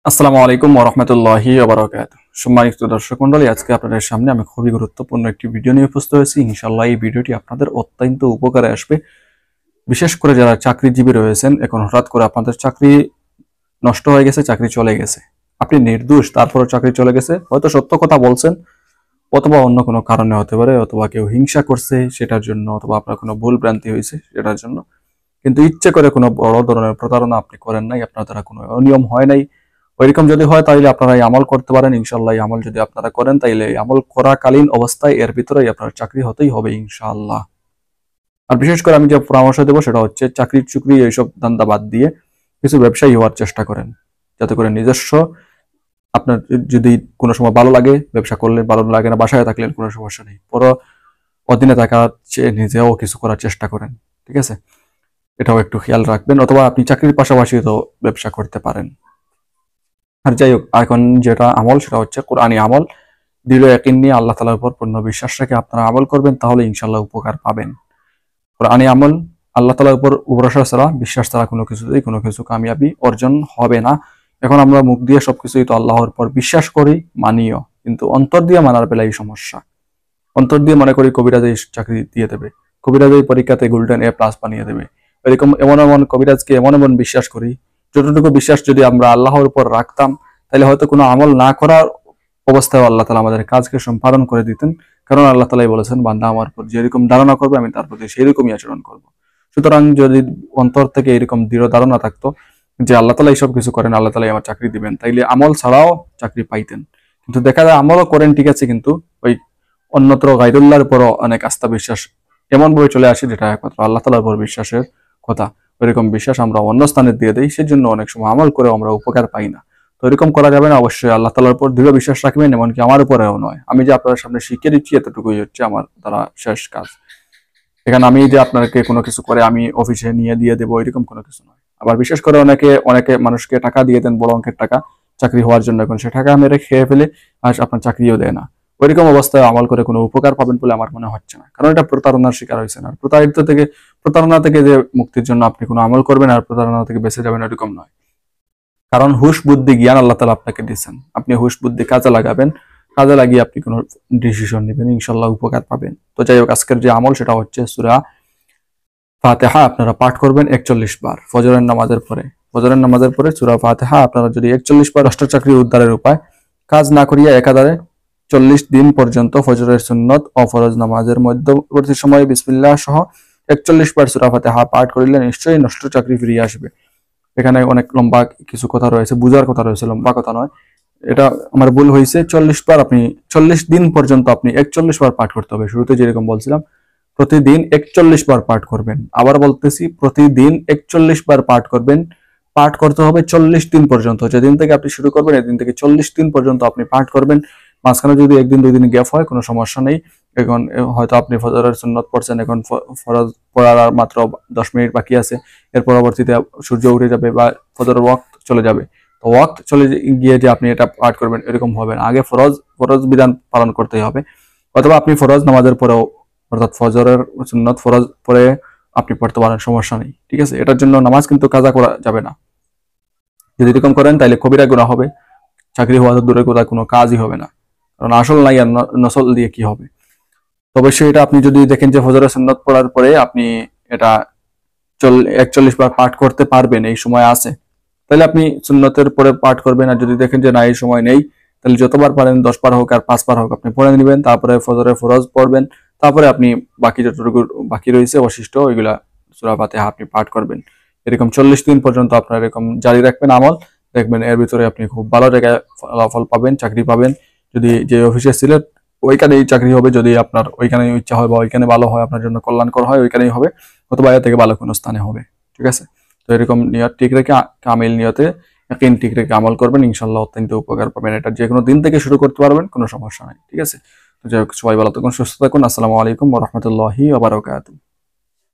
আসসালামু আলাইকুম ওয়া রাহমাতুল্লাহি ওয়া বারাকাতুহু। সম্মানিত দর্শক মণ্ডলী, আজকে আপনাদের সামনে আমি খুবই গুরুত্বপূর্ণ একটি ভিডিও নিয়ে উপস্থিত হয়েছি। ইনশাআল্লাহ এই ভিডিওটি আপনাদের অত্যন্ত উপকারে আসবে। বিশেষ করে যারা চাকরিজীবী রয়েছেন, এখন হঠাৎ করে আপনাদের চাকরি নষ্ট হয়ে গেছে, চাকরি চলে গেছে। আপনি নির্দোষ, তারপরও চাকরি চলে গেছে। হয়তো সত্য কথা বলছেন, অথবা অন্য কোনো কারণে হতে পারে, অথবা কেউ হিংসা করছে সেটার জন্য, অথবা আপনার কোনো ভুল ভ্রান্তি হয়েছে সেটার জন্য। কিন্তু ইচ্ছে করে কোনো বড় ধরনের প্রতারণা আপনি করেন নাই, আপনার দ্বারা কোনো অনিয়ম হয় নাই। ওইরকম যদি হয় তাহলে আপনারা এই আমল করতে পারেন। ইনশাআল্লাহ এই আমল যদি আপনারা করেন তাহলে এই আমল করাকালীন অবস্থায় এর ভিতরেই আপনার চাকরি হতেই হবে ইনশাআল্লাহ। আর বিশেষ করে আমি যে পরামর্শ দেবো সেটা হচ্ছে চাকরি চুকরি এইসব ধান্দা বাদ দিয়ে কিছু ব্যবসায়ী হওয়ার চেষ্টা করেন, যাতে করে নিজস্ব আপনার যদি কোনো সময় ভালো লাগে ব্যবসা করলেন, ভালো লাগে না বাসায় থাকলেন কোনো সমস্যা নেই, পরে অধীনে থাকার চেয়ে নিজেও কিছু করার চেষ্টা করেন। ঠিক আছে, এটাও একটু খেয়াল রাখবেন। অথবা আপনি চাকরির পাশাপাশি তো ব্যবসা করতে পারেন। আর যাই হোক, এখন যেটা আমল সেটা হচ্ছে কোরআনী আমল। দৃঢ় ইয়াকিন নিয়ে আল্লাহ তাআলার উপর পূর্ণ বিশ্বাস রেখে আপনারা আমল করবেন, তাহলে ইনশাআল্লাহ উপকার পাবেন। কোরআনী আমল, আল্লাহ তাআলার উপর ভরসা ছাড়া, বিশ্বাস ছাড়া কোনো কিছু কামিয়াবি অর্জন হবে না। এখন আমরা মুখ দিয়ে সবকিছুই তো আল্লাহর উপর বিশ্বাস করি, মানিও, কিন্তু অন্তর দিয়ে মানার বেলায় সমস্যা। অন্তর দিয়ে মনে করি কবিরাজ চাকরি দিয়ে দেবে, কবিরাজ পরীক্ষাতে গোল্ডেন A+ বানিয়ে দেবে, এরকম এমন এমন কবিরাজকে এমন এমন বিশ্বাস করি। যতটুকু বিশ্বাস যদি আমরা আল্লাহর উপর রাখতাম, তাহলে হয়তো কোনো আমল না করার অবস্থায় আল্লাহ তাআলা আমাদের কাজকে সম্পাদন করে দিতেন। কারণ আল্লাহ তাআলাই বলেছেন, বান্দা আমার উপর যেরকম ধারণা করবে আমি তার প্রতি সেইরকমই আচরণ করব। সুতরাং যদি অন্তর থেকে এরকম দৃঢ় ধারণা থাকতো যে আল্লাহ তাআলা এইসব কিছু করেন, আল্লাহ তাআলাই আমার চাকরি দিবেন, তাইলে আমল ছাড়াও চাকরি পাইতেন। কিন্তু দেখা যায় আমলও করেন ঠিক আছে, কিন্তু ওই অন্যত্র গায়রুল্লাহর উপরও অনেক আস্থা বিশ্বাস এমন ভাবে চলে আসে যেটা একমাত্র আল্লাহ তাআলার উপর বিশ্বাসের কথা, ওইরকম বিশ্বাস আমরা অন্য স্থানে দিয়ে দিই। সেজন্য অনেক সময় আমল করেও আমরা উপকার পাই না। তো এরকম করা যাবে না। অবশ্যই আল্লাহ তাআলার উপর দৃঢ় বিশ্বাস রাখবেন, এমনকি আমার উপরেও নয়। আমি যে আপনাদের সামনে শিখিয়ে দিচ্ছি এতটুকুই হচ্ছে আমার দ্বারা শেষ কাজ। এখানে আমি যে আপনাকে কোনো কিছু করে আমি অফিসে নিয়ে দিয়ে দেবো এরকম কোনো কিছু নয়। আবার বিশেষ করে অনেকে অনেকে মানুষকে টাকা দিয়ে দেন, বড় অঙ্কের টাকা চাকরি হওয়ার জন্য, এখন সে টাকা মেরে খেয়ে ফেলে আর আপনার চাকরিও দেয় না। ওইরকম অবস্থায় আমল করে কোনো উপকার পাবেন বলে আমার মনে হচ্ছে না, কারণ এটা প্রতারণার শিকার হয়েছে না। প্রতারণা থেকে যে মুক্তির জন্য আপনি কোনো আমল করবেন আর প্রতারণা থেকে বেঁচে যাবেন এরকম নয়। কারণ হুশ বুদ্ধি জ্ঞান আল্লাহ তাআলা আপনাকে দিয়েছেন, আপনি হুশ বুদ্ধি কাজে লাগাবেন, কাজে লাগিয়ে আপনি কোনো ডিসিশন নেবেন, ইনশাআল্লাহ উপকার পাবেন। তো যাই হোক, আজকের যে আমল সেটা হচ্ছে সূরা ফাতিহা আপনারা পাঠ করবেন 41 বার ফজরের নামাজের পরে। ফজরের নামাজের পরে সূরা ফাতিহা আপনারা যদি 41 বার রাষ্ট্র চাকরি উদ্ধারের উপায় কাজ না করিয়া একাধারে 40 দিন পর্যন্ত ফজরের সুন্নত ও ফরজ নামাজের মধ্যবর্তী সময়ে বিসমিল্লাহ সহ 41 বার সূরা ফাতিহা পাঠ করিলে নিশ্চয়ই নষ্ট চাকরি ফিরিয়ে আসবে। এখানে অনেক লম্বা কিছু কথা রয়েছে, বুঝার কথা রয়েছে, লম্বা কথা নয়। এটা আমার ভুল হয়েছে। 40 বার আপনি 40 দিন পর্যন্ত আপনি 41 বার পাঠ করতে হবে। শুরুতে যেরকম বলছিলাম, প্রতিদিন 41 বার পাঠ করবেন। আবার বলতেছি, প্রতিদিন 41 বার পাঠ করবেন। পাঠ করতে হবে 40 দিন পর্যন্ত। যেদিন থেকে আপনি শুরু করবেন এদিন থেকে 40 দিন পর্যন্ত আপনি পাঠ করবেন। মাঝখানে যদি একদিন দুই দিন গ্যাপ হয় কোনো সমস্যা নেই। এখন হয়তো আপনি ফজরের সুন্নত পড়ছেন, এখন ফরজ পড়ার আর মাত্র 10 মিনিট বাকি আছে, এর পরবর্তীতে সূর্য উঠে যাবে বা ফজরের ওয়াক্ত চলে যাবে। তো ওয়াক্ত চলে গিয়ে যে আপনি এটা পাঠ করবেন এরকম হবে না। আগে ফরজ বিধান পালন করতেই হবে। অথবা আপনি ফরজ নামাজের পরেও, অর্থাৎ ফজরের সুন্নত ফরজ পরে আপনি পড়তে পারেন, সমস্যা নেই। ঠিক আছে, এটার জন্য নামাজ কিন্তু কাজা করা যাবে না। যদি এরকম করেন তাহলে কবিরা গুনাহ হবে, চাকরি হওয়া তো দূরের কথা, কোনো কাজই হবে না। কারণ আসল নাই আর নসল দিয়ে কি হবে। তবে সেটা আপনি যদি দেখেন যে ফজরের সুন্নত পড়ার পরে আপনি এটা 41 বার পাঠ করতে পারবেন, এই সময় আছে, তাহলে আপনি সুন্নতের পরে পাঠ করবেন। আর যদি দেখেন যে না এই সময় নেই, তাহলে যতবার পারেন 10 বার হোক আর 5 বার হোক আপনি পড়ে নেবেন। তারপরে ফজরের ফরজ পড়বেন, তারপরে আপনি বাকি যতটুকু বাকি রয়েছে অবশিষ্ট ওইগুলা সূরা ফাতিহা আপনি পাঠ করবেন। এরকম 40 দিন পর্যন্ত আপনার এরকম জারি রাখবেন আমল, দেখবেন এর ভিতরে আপনি খুব ভালো জায়গায় ফলাফল পাবেন, চাকরি পাবেন। যদি যে অফিসে ছিলেন ওইখানেই চাকরি হবে, যদি আপনার ওইখানেই ইচ্ছা হয় বা ওইখানে ভালো হয়, আপনার জন্য কল্যাণকর হয়, ওইখানেই হবে, অথবা এর থেকে ভালো কোনো স্থানে হবে। ঠিক আছে, তো এরকম নিয়ত ঠিক রেখে, কামিল নিয়তে ইয়াকিন ঠিক রেখে আমল করবেন, ইনশাআল্লাহ অত্যন্ত উপকার পাবেন। এটা যে কোনো দিন থেকে শুরু করতে পারবেন, কোনো সমস্যা নাই। ঠিক আছে, তো যাই হোক, সবাই ভালো থাকুন, সুস্থ থাকুন। আসসালামু আলাইকুম ওয়া রাহমাতুল্লাহি ওয়া বারাকাতুহু।